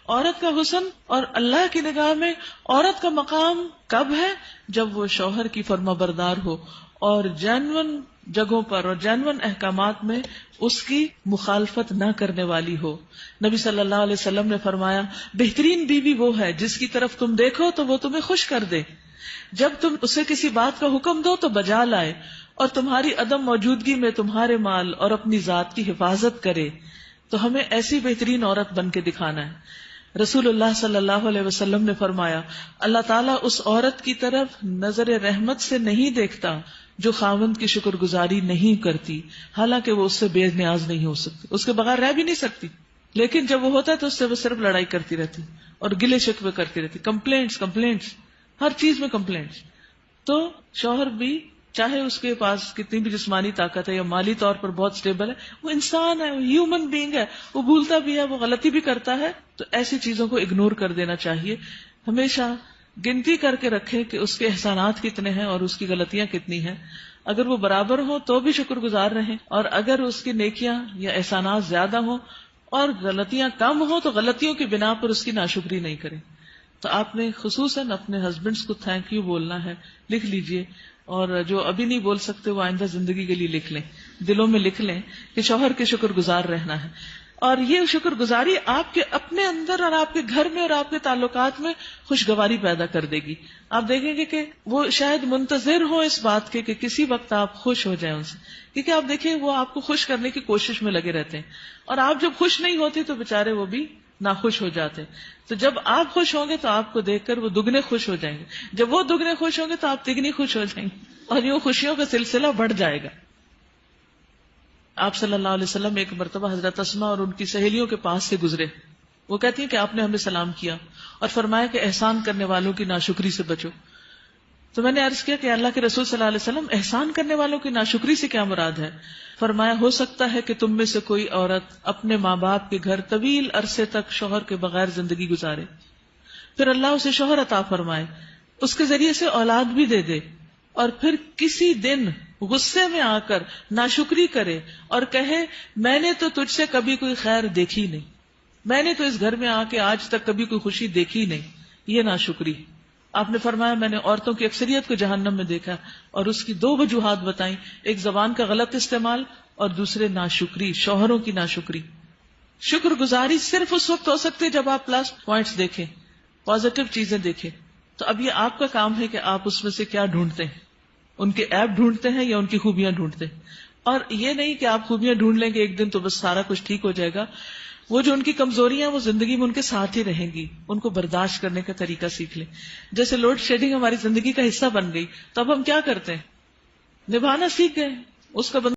عورت کا حسن اور اللہ کی نگاہ میں عورت کا مقام کب ہے؟ جب وہ شوہر کی فرما بردار ہو اور جینون جگہوں پر اور جینون احکامات میں اس کی مخالفت نہ کرنے والی ہو. نبی صلی اللہ علیہ وسلم نے فرمایا بہترین بیوی وہ ہے جس کی طرف تم دیکھو تو وہ تمہیں خوش کر دے، جب تم اسے کسی بات کا حکم دو تو بجا لائے، اور تمہاری عدم موجودگی میں تمہارے مال اور اپنی ذات کی حفاظت کرے. تو ہمیں ایسی بہترین عورت بن کے دکھانا ہے. رسول اللہ صلی اللہ علیہ وسلم نے فرمایا اللہ تعالیٰ اس عورت کی طرف نظر رحمت سے نہیں دیکھتا جو خاوند کی شکر گزاری نہیں کرتی، حالانکہ وہ اس سے بے نیاز نہیں ہو سکتی، اس کے بغیر رہ بھی نہیں سکتی، لیکن جب وہ ہوتا ہے تو اس سے وہ صرف لڑائی کرتی رہتی اور گلے شکوے کرتی رہتی، کمپلینٹس ہر چیز میں کمپلینٹس. تو شوہر بھی چاہے اس کے پاس کتنی بھی جسمانی طاقت ہے یا مالی طور پر بہت سٹیبل ہے، وہ انسان ہے، وہ ہیومن بینگ ہے، وہ بھولتا بھی ہے، وہ غلطی بھی کرتا ہے. تو ایسی چیزوں کو اگنور کر دینا چاہیے. ہمیشہ گنتی کر کے رکھیں کہ اس کے احسانات کتنے ہیں اور اس کی غلطیاں کتنی ہیں. اگر وہ برابر ہوں تو بھی شکر گزار رہیں، اور اگر اس کی نیکیاں یا احسانات زیادہ ہوں اور غلطیاں کم ہوں تو غلطیوں کی بنا پر اس کی ناشکری نہیں کریں. تو آپ نے خصوصاً اپنے ہسبینڈس کو تھینک یو بولنا ہے، لکھ لیجئے، اور جو ابھی نہیں بول سکتے وہ آئندہ زندگی کے لیے لکھ لیں، دلوں میں لکھ لیں کہ شوہر کے شکر گزار رہنا ہے. اور یہ شکر گزاری آپ کے اپنے اندر اور آپ کے گھر میں اور آپ کے تعلقات میں خوشگواری پیدا کر دے گی. آپ دیکھیں گے کہ وہ شاید منتظر ہو اس بات کے کہ کسی وقت آپ خوش ہو جائیں ان سے، کیونکہ آپ دیکھیں وہ آپ کو خوش کرنے کی کوشش میں لگے رہتے ہیں، اور آپ جب خوش نہیں ہوتے تو بےچارے وہ بھی ناخوش ہو جاتے. تو جب آپ خوش ہوں گے تو آپ کو دیکھ کر وہ دگنے خوش ہو جائیں گے، جب وہ دگنے خوش ہوں گے تو آپ تگنی خوش ہو جائیں گے، اور یوں خوشیوں کا سلسلہ بڑھ جائے گا. آپ صلی اللہ علیہ وسلم ایک مرتبہ حضرت اسماء اور ان کی سہیلیوں کے پاس سے گزرے. وہ کہتی ہیں کہ آپ نے ہمیں سلام کیا اور فرمایا کہ احسان کرنے والوں کی ناشکری سے بچو. تو میں نے عرض کیا کہ اللہ کے رسول صلی اللہ علیہ وسلم احسان کرنے والوں کی ناشکری سے کیا مراد ہے؟ فرمایا ہو سکتا ہے کہ تم میں سے کوئی عورت اپنے ماں باپ کے گھر طویل عرصے تک شوہر کے بغیر زندگی گزارے، پھر اللہ اسے شوہر عطا فرمائے، اس کے ذریعے سے اولاد بھی دے دے، اور پھر کسی دن غصے میں آ کر ناشکری کرے اور کہے میں نے تو تجھ سے کبھی کوئی خیر دیکھی نہیں، میں نے تو اس گھر میں آ کے آج تک کبھی کوئی خوشی دیکھی نہیں. یہ ناشکری. آپ نے فرمایا میں نے عورتوں کی اکثریت کو جہنم میں دیکھا، اور اس کی دو وجوہات بتائیں، ایک زبان کا غلط استعمال اور دوسرے ناشکری، شوہروں کی ناشکری. شکر گزاری صرف اس وقت ہو سکتی ہے جب آپ پلس پوائنٹس دیکھیں، پازیٹو چیزیں دیکھیں. تو اب یہ آپ کا کام ہے کہ آپ اس میں سے کیا ڈھونڈتے ہیں، ان کے ایپ ڈھونڈتے ہیں یا ان کی خوبیاں ڈھونڈتے ہیں. اور یہ نہیں کہ آپ خوبیاں ڈھونڈ لیں گے ایک دن تو بس سارا کچھ ٹھیک ہو جائے گا. وہ جو ان کی کمزوریاں وہ زندگی میں ان کے ساتھ ہی رہیں گی، ان کو برداشت کرنے کا طریقہ سیکھ لیں. جیسے لوڈ شیڈنگ ہماری زندگی کا حصہ بن گئی تو اب ہم کیا کرتے ہیں، نبھانا سیکھ گئے. اس کا